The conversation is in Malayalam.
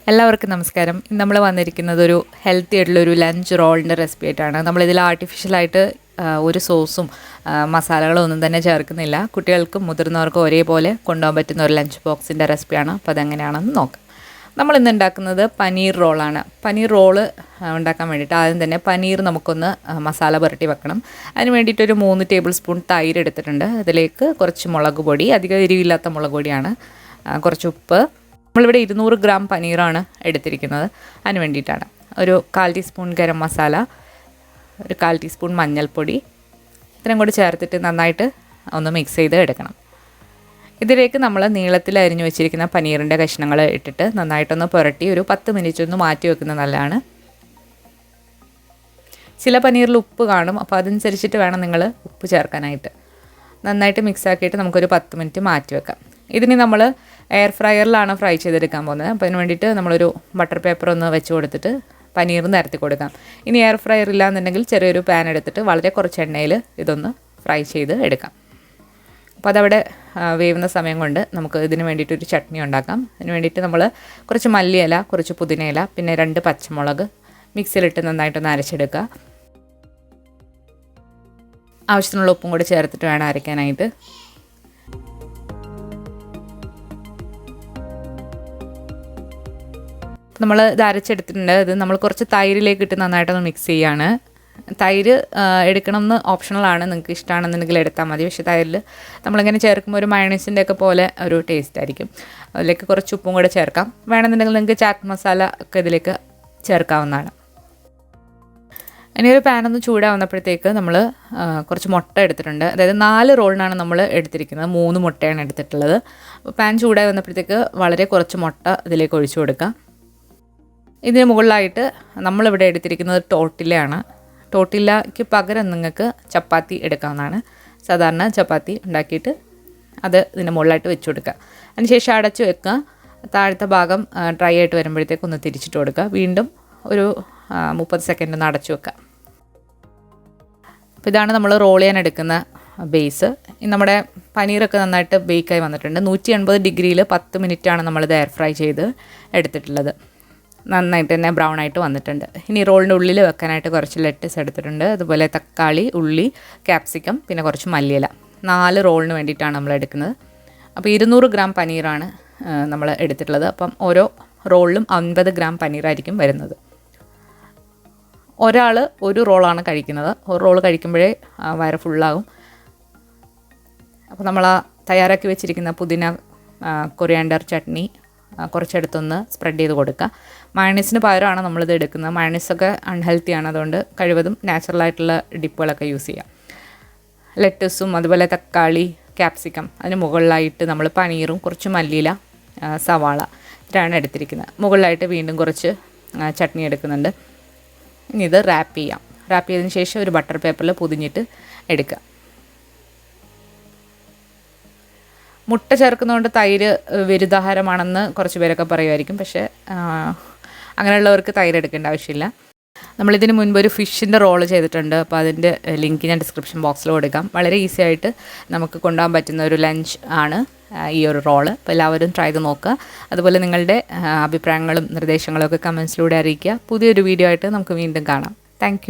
എല്ലാവർക്കും നമസ്കാരം. ഇന്ന് നമ്മൾ വന്നിരിക്കുന്നത് ഒരു ഹെൽത്തി ആയിട്ടുള്ളൊരു ലഞ്ച് റോളിൻ്റെ റെസിപ്പി ആയിട്ടാണ്. നമ്മളിതിൽ ആർട്ടിഫിഷ്യലായിട്ട് ഒരു സോസും മസാലകളും ഒന്നും തന്നെ ചേർക്കുന്നില്ല. കുട്ടികൾക്കും മുതിർന്നവർക്കും ഒരേപോലെ കൊണ്ടുപോകാൻ പറ്റുന്ന ഒരു ലഞ്ച് ബോക്സിൻ്റെ റെസിപ്പിയാണ്. അപ്പോൾ അതെങ്ങനെയാണെന്ന് നോക്കാം. നമ്മളിന്ന് ഉണ്ടാക്കുന്നത് പനീർ റോളാണ്. പനീർ റോള് ഉണ്ടാക്കാൻ വേണ്ടിയിട്ട് ആദ്യം തന്നെ പനീർ നമുക്കൊന്ന് മസാല പുരട്ടി വെക്കണം. അതിന് വേണ്ടിയിട്ടൊരു 3 ടേബിൾ സ്പൂൺ തൈര് എടുത്തിട്ടുണ്ട്. അതിലേക്ക് കുറച്ച് മുളക് പൊടി, അധികം എരിവില്ലാത്ത മുളക് പൊടിയാണ്, കുറച്ച് ഉപ്പ്. നമ്മളിവിടെ 200 ഗ്രാം പനീറാണ് എടുത്തിരിക്കുന്നത്. അതിന് വേണ്ടിയിട്ടാണ് ഒരു 1/4 ടീസ്പൂൺ ഗരം മസാല, ഒരു 1/4 ടീസ്പൂൺ മഞ്ഞൾപ്പൊടി, ഇത്രയും കൂടി ചേർത്തിട്ട് നന്നായിട്ട് ഒന്ന് മിക്സ് ചെയ്ത് എടുക്കണം. ഇതിലേക്ക് നമ്മൾ നീളത്തിൽ അരിഞ്ഞു വെച്ചിരിക്കുന്ന പനീറിൻ്റെ കഷ്ണങ്ങൾ ഇട്ടിട്ട് നന്നായിട്ടൊന്ന് പുരട്ടി ഒരു 10 മിനിറ്റ് ഒന്ന് മാറ്റി വെക്കുന്നത് നല്ലതാണ്. ചില പനീറിൽ ഉപ്പ് കാണും, അപ്പോൾ അതനുസരിച്ചിട്ട് വേണം നിങ്ങൾ ഉപ്പ് ചേർക്കാനായിട്ട്. നന്നായിട്ട് മിക്സ് ആക്കിയിട്ട് നമുക്കൊരു 10 മിനിറ്റ് മാറ്റി വെക്കാം. ഇതിന് നമ്മൾ എയർ ഫ്രയറിലാണ് ഫ്രൈ ചെയ്തെടുക്കാൻ പോകുന്നത്. അപ്പോൾ അതിന് വേണ്ടിയിട്ട് നമ്മളൊരു ബട്ടർ പേപ്പർ ഒന്ന് വെച്ച് കൊടുത്തിട്ട് പനീർ നിരത്തി കൊടുക്കാം. ഇനി എയർ ഫ്രയർ ഇല്ലാന്നുണ്ടെങ്കിൽ ചെറിയൊരു പാൻ എടുത്തിട്ട് വളരെ കുറച്ച് എണ്ണയിൽ ഇതൊന്ന് ഫ്രൈ ചെയ്ത് എടുക്കാം. അപ്പോൾ അതവിടെ വേവുന്ന സമയം കൊണ്ട് നമുക്ക് ഇതിന് വേണ്ടിയിട്ടൊരു ചട്നി ഉണ്ടാക്കാം. അതിന് വേണ്ടിയിട്ട് നമ്മൾ കുറച്ച് മല്ലിയില, കുറച്ച് പുതിനയില, പിന്നെ 2 പച്ചമുളക് മിക്സിയിലിട്ട് നന്നായിട്ടൊന്ന് അരച്ചെടുക്കുക. ആവശ്യത്തിനുള്ള ഉപ്പും കൂടി ചേർത്തിട്ട് വേണം അരയ്ക്കാനായിട്ട്. നമ്മൾ ഇത് അരച്ചെടുത്തിട്ടുണ്ട്. ഇത് നമ്മൾ കുറച്ച് തൈരിലേക്ക് ഇട്ട് നന്നായിട്ടൊന്ന് മിക്സ് ചെയ്യാണ്. തൈര് എടുക്കണമെന്ന് ഓപ്ഷണലാണ്, നിങ്ങൾക്ക് ഇഷ്ടമാണെന്നുണ്ടെങ്കിൽ എടുത്താൽ മതി. പക്ഷേ തൈരിൽ നമ്മളിങ്ങനെ ചേർക്കുമ്പോൾ ഒരു മയണൈസിൻ്റെ ഒക്കെ പോലെ ഒരു ടേസ്റ്റ് ആയിരിക്കും. അതിലേക്ക് കുറച്ച് ഉപ്പും കൂടെ ചേർക്കാം. വേണമെന്നുണ്ടെങ്കിൽ നിങ്ങൾക്ക് ചാറ്റ് മസാല ഒക്കെ ഇതിലേക്ക് ചേർക്കാവുന്നതാണ്. ഇനി ഒരു പാനൊന്ന് ചൂടാവുന്നപ്പോഴത്തേക്ക് നമ്മൾ കുറച്ച് മുട്ട എടുത്തിട്ടുണ്ട്. അതായത് 4 റോളിനാണ് നമ്മൾ എടുത്തിരിക്കുന്നത്. 3 മുട്ടയാണ് എടുത്തിട്ടുള്ളത്. അപ്പോൾ പാൻ ചൂടായി വന്നപ്പോഴത്തേക്ക് വളരെ കുറച്ച് മുട്ട ഇതിലേക്ക് ഒഴിച്ചു കൊടുക്കുക. ഇതിന് മുകളിലായിട്ട് നമ്മളിവിടെ എടുത്തിരിക്കുന്നത് ടോട്ടിലയാണ്. ടോട്ടിലയ്ക്ക് പകരം നിങ്ങൾക്ക് ചപ്പാത്തി എടുക്കാവുന്നതാണ്. സാധാരണ ചപ്പാത്തി ഉണ്ടാക്കിയിട്ട് അത് ഇതിൻ്റെ മുകളിലായിട്ട് വെച്ച് കൊടുക്കുക. അതിനുശേഷം അടച്ചു വെക്കുക. താഴത്തെ ഭാഗം ഡ്രൈ ആയിട്ട് വരുമ്പോഴത്തേക്ക് ഒന്ന് തിരിച്ചിട്ട് കൊടുക്കുക. വീണ്ടും ഒരു 30 സെക്കൻഡ് ഒന്ന് അടച്ചു വെക്കുക. അപ്പോൾ ഇതാണ് നമ്മൾ റോൾ ചെയ്യാൻ എടുക്കുന്ന ബേസ്. നമ്മുടെ പനീറൊക്കെ നന്നായിട്ട് ബേക്കായി വന്നിട്ടുണ്ട്. 180 ഡിഗ്രിയിൽ 10 മിനിറ്റാണ് നമ്മളിത് എയർ ഫ്രൈ ചെയ്ത് എടുത്തിട്ടുള്ളത്. നന്നായിട്ട് തന്നെ ബ്രൗൺ ആയിട്ട് വന്നിട്ടുണ്ട്. ഇനി റോളിൻ്റെ ഉള്ളിൽ വെക്കാനായിട്ട് കുറച്ച് ലെറ്റസ് എടുത്തിട്ടുണ്ട്. അതുപോലെ തക്കാളി, ഉള്ളി, ക്യാപ്സിക്കം, പിന്നെ കുറച്ച് മല്ലിയില. 4 റോളിന് വേണ്ടിയിട്ടാണ് നമ്മൾ എടുക്കുന്നത്. അപ്പോൾ 200 ഗ്രാം പനീറാണ് നമ്മൾ എടുത്തിട്ടുള്ളത്. അപ്പം ഓരോ റോളിലും 50 ഗ്രാം പനീറായിരിക്കും വരുന്നത്. ഒരാൾ ഒരു റോളാണ് കഴിക്കുന്നത്. ഒരു റോൾ കഴിക്കുമ്പോഴേ വയറ് ഫുള്ളാകും. അപ്പോൾ നമ്മൾ തയ്യാറാക്കി വെച്ചിരിക്കുന്ന പുതിന, കൊറിയാണ്ടർ ചട്നി കുറച്ചെടുത്തൊന്ന് സ്പ്രെഡ് ചെയ്ത് കൊടുക്കുക. മയണൈസിന് പകരമാണ് നമ്മളിത് എടുക്കുന്നത്. മയണൈസൊക്കെ അൺഹെൽത്തിയാണ്, അതുകൊണ്ട് കഴിവതും നാച്ചുറലായിട്ടുള്ള ഡിപ്പുകളൊക്കെ യൂസ് ചെയ്യാം. ലെറ്റസും അതുപോലെ തക്കാളി, ക്യാപ്സിക്കം, അതിന് മുകളിലായിട്ട് നമ്മൾ പനീറും കുറച്ച് മല്ലിയില, സവാള ഇത്രയാണ് എടുത്തിരിക്കുന്നത്. മുകളിലായിട്ട് വീണ്ടും കുറച്ച് ചട്നി എടുക്കുന്നുണ്ട്. ഇനി ഇത് റാപ്പ് ചെയ്യാം. റാപ്പ് ചെയ്തതിന് ശേഷം ഒരു ബട്ടർ പേപ്പറിൽ പൊതിഞ്ഞിട്ട് എടുക്കുക. മുട്ട ചേർക്കുന്നതുകൊണ്ട് തൈര് വിരുദ്ധാഹാരമാണെന്ന് കുറച്ച് പേരൊക്കെ പറയുമായിരിക്കും. പക്ഷേ അങ്ങനെയുള്ളവർക്ക് തൈര് എടുക്കേണ്ട ആവശ്യമില്ല. നമ്മളിതിന് മുൻപ് ഒരു ഫിഷിൻ്റെ റോള് ചെയ്തിട്ടുണ്ട്. അപ്പോൾ അതിൻ്റെ ലിങ്ക് ഞാൻ ഡിസ്ക്രിപ്ഷൻ ബോക്സിൽ കൊടുക്കാം. വളരെ ഈസി ആയിട്ട് നമുക്ക് കൊണ്ടുപോകാൻ പറ്റുന്ന ഒരു ലഞ്ച് ആണ് ഈ ഒരു റോള്. അപ്പോൾ എല്ലാവരും ട്രൈ ചെയ്ത് നോക്കുക. അതുപോലെ നിങ്ങളുടെ അഭിപ്രായങ്ങളും നിർദ്ദേശങ്ങളും ഒക്കെ കമൻസിലൂടെ അറിയിക്കുക. പുതിയൊരു വീഡിയോ ആയിട്ട് നമുക്ക് വീണ്ടും കാണാം. താങ്ക്